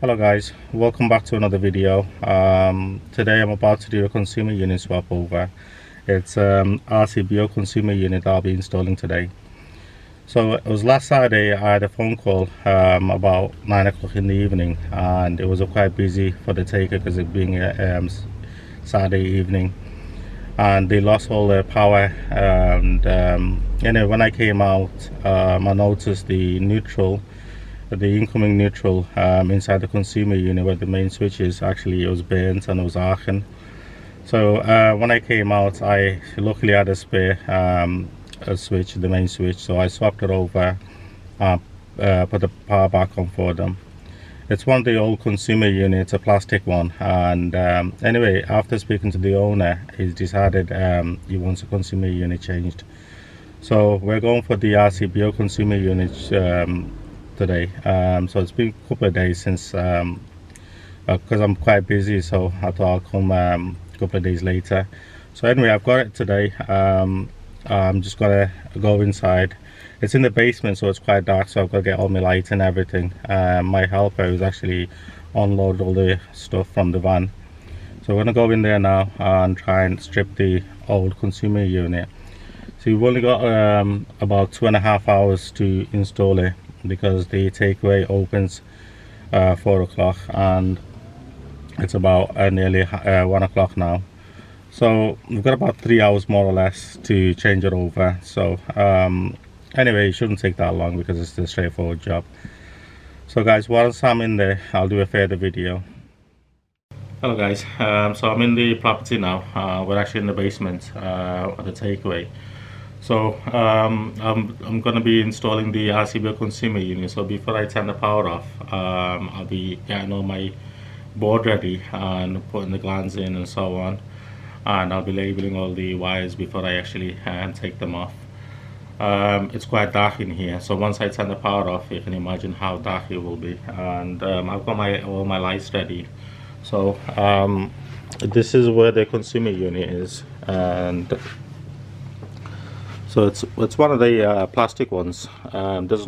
Hello guys, welcome back to another video. Today I'm about to do a consumer unit swap over. It's Rcbo Consumer unit I'll be installing today. So it was last Saturday. I had a phone call about 9 o'clock in the evening, and it was quite busy for the taker because it being a Saturday evening, and they lost all their power. And anyway, when I came out, I noticed the incoming neutral inside the consumer unit where the main switch is. Actually, it was burnt and it was arcing. So when I came out, I luckily had a spare a switch, the main switch, so I swapped it over, put the power back on for them. It's one of the old consumer units, a plastic one, and anyway, after speaking to the owner, he's decided he wants a consumer unit changed. So we're going for the Rcbo consumer unit today. So it's been a couple of days since, because I'm quite busy, so I thought I'll come a couple of days later. So anyway, I've got it today. I'm just gonna go inside. It's in the basement, so it's quite dark, so I've got to get all my lights and everything. My helper is actually unload all the stuff from the van, so we're gonna go in there now and try and strip the old consumer unit. So we've only got about 2.5 hours to install it, because the takeaway opens 4 o'clock and it's about nearly 1 o'clock now. So we've got about 3 hours more or less to change it over. So anyway, it shouldn't take that long because it's a straightforward job. So guys, once I'm in there, I'll do a further video. Hello guys, so I'm in the property now. We're actually in the basement at the takeaway. So I'm going to be installing the Rcbo Consumer unit. So before I turn the power off, I'll be getting all my board ready and putting the glands in and so on, and I'll be labeling all the wires before I actually take them off. It's quite dark in here, so once I turn the power off, you can imagine how dark it will be. And I've got all my lights ready. So this is where the consumer unit is, and so it's one of the plastic ones. There's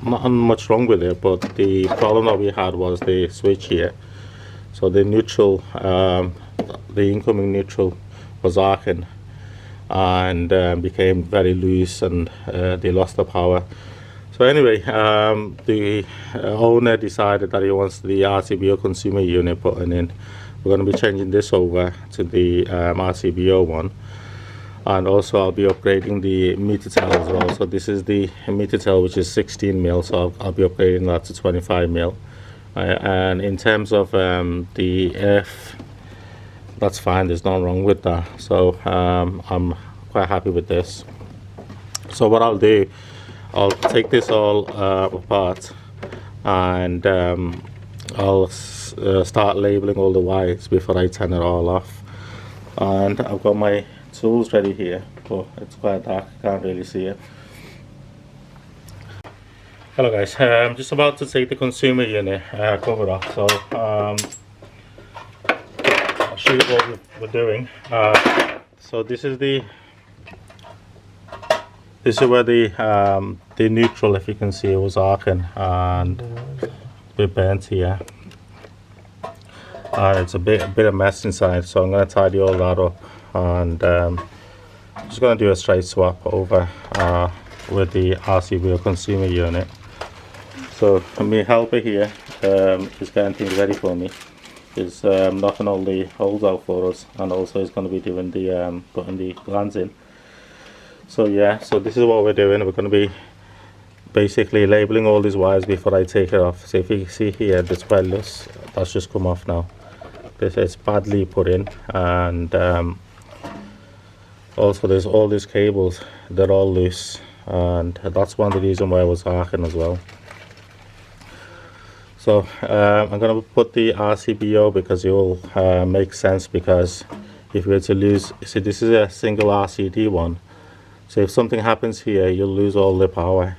not much wrong with it, but the problem that we had was the switch here. So the neutral, the incoming neutral was arcing and became very loose, and they lost the power. So anyway, the owner decided that he wants the Rcbo consumer unit putting in. We're going to be changing this over to the Rcbo one. And also I'll be upgrading the meter tail as well. So this is the meter tail, which is 16 mil, so I'll be upgrading that to 25 mil. And in terms of the earth, that's fine, there's nothing wrong with that. So I'm quite happy with this. So what I'll do, I'll take this all apart, and I'll start labeling all the wires before I turn it all off. And I've got my tools ready here, but it's quite dark, can't really see it. Hello guys, I'm just about to take the consumer unit cover off, so I'll show you what we're doing. So this is where the neutral, if you can see, it was arcing and a bit burnt here, and it's a bit of mess inside, so I'm going to tidy all that up. And just going to do a straight swap over with the Rcbo consumer unit. So my helper here is getting things ready for me. He's knocking all the holes out for us, and also he's going to be doing the putting the glands in. So yeah, so this is what we're doing. We're going to be basically labeling all these wires before I take it off. So if you see here, this quite loose, that's just come off now. This is badly put in, and also there's all these cables, they're all loose, and that's one of the reasons why I was arcing as well. So I'm going to put the Rcbo because it will make sense, because if we were to lose, see, this is a single RCD one, so if something happens here, you'll lose all the power.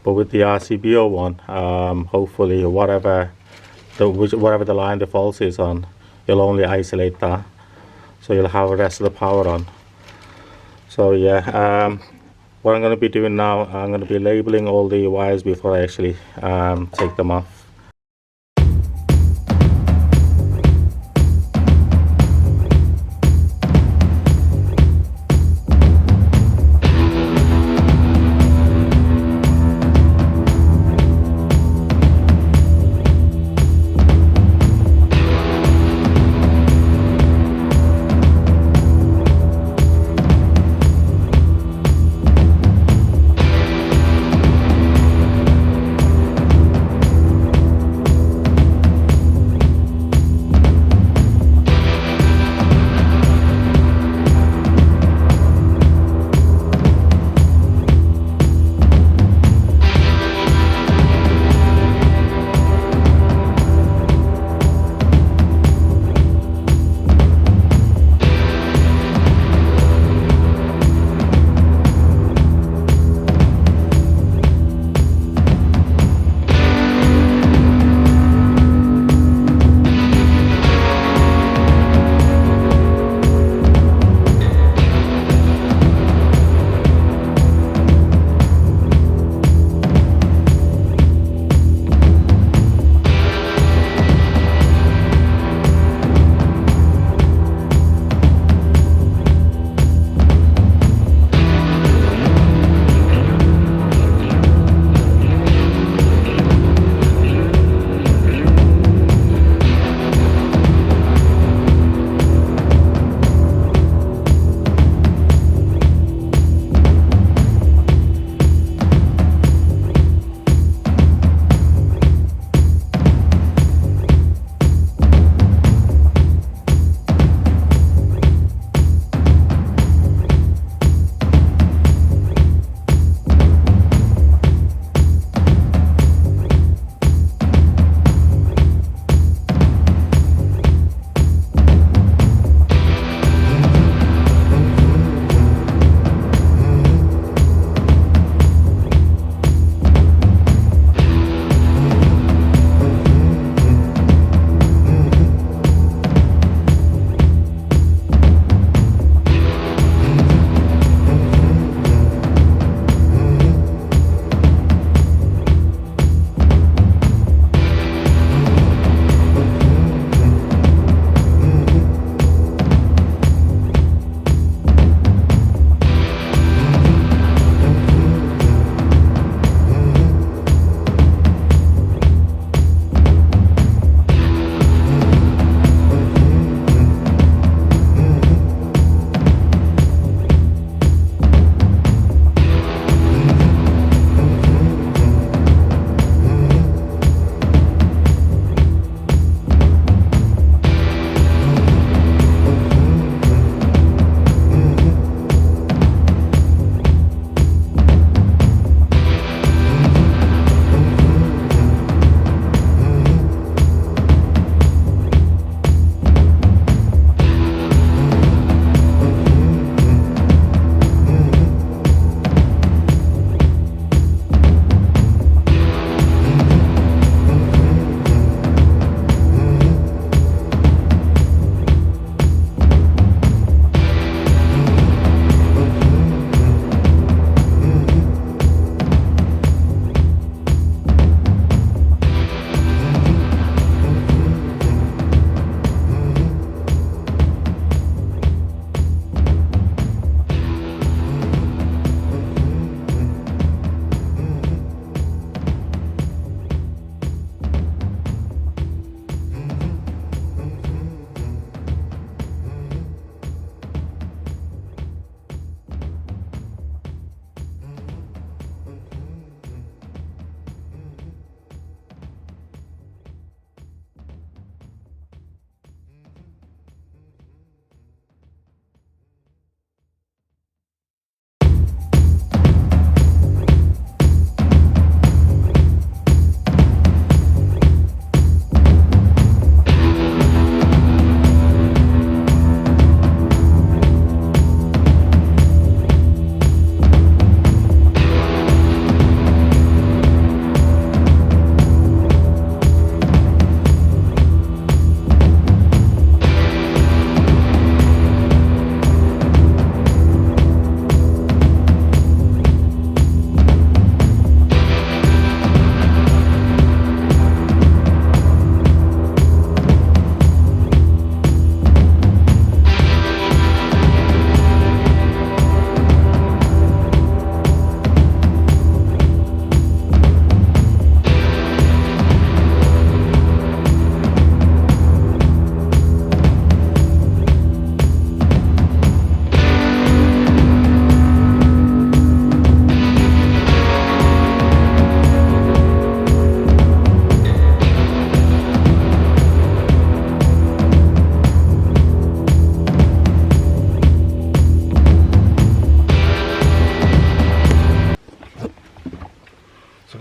But with the Rcbo one, hopefully whatever the line the fault is on, you'll only isolate that, so you'll have the rest of the power on. So yeah, what I'm going to be doing now, I'm going to be labeling all the wires before I actually take them off.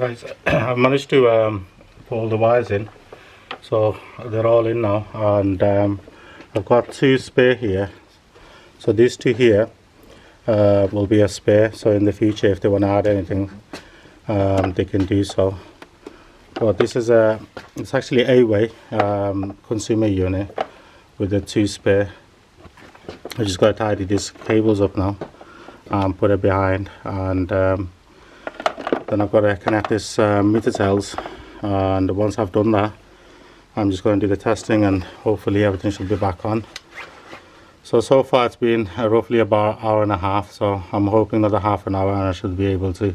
guys, I've managed to put all the wires in, so they're all in now, and I've got 2 spare here. So these 2 here will be a spare, so in the future if they want to add anything they can do so. But this is it's actually A-way consumer unit with the 2 spare. I just got to tidy these cables up now and put it behind, and then I've got to connect this meter tails, and once I've done that I'm just going to do the testing and hopefully everything should be back on. So far it's been roughly about an hour and a half, so I'm hoping another half an hour and I should be able to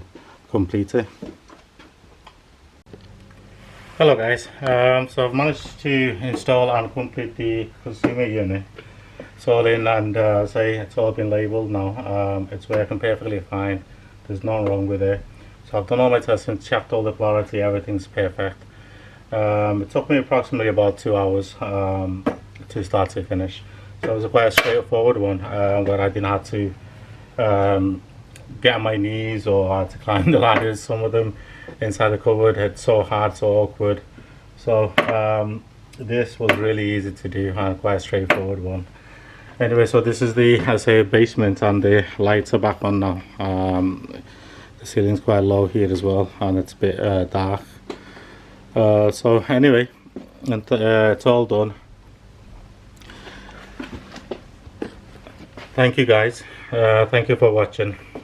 complete it. Hello guys, so I've managed to install and complete the consumer unit. It's all in, and say it's all been labelled now. It's working perfectly fine, there's nothing wrong with it. So I've done all my testing, checked all the quality, everything's perfect. It took me approximately about 2 hours to start to finish. So it was quite a straightforward one, where I didn't have to get on my knees or I had to climb the ladders. Some of them inside the cupboard, it's so hard, so awkward. So this was really easy to do and quite a straightforward one. Anyway, so this is the, I say, basement, and the lights are back on now. The ceiling's quite low here as well, and it's a bit dark. So anyway, and it's all done. Thank you guys, thank you for watching.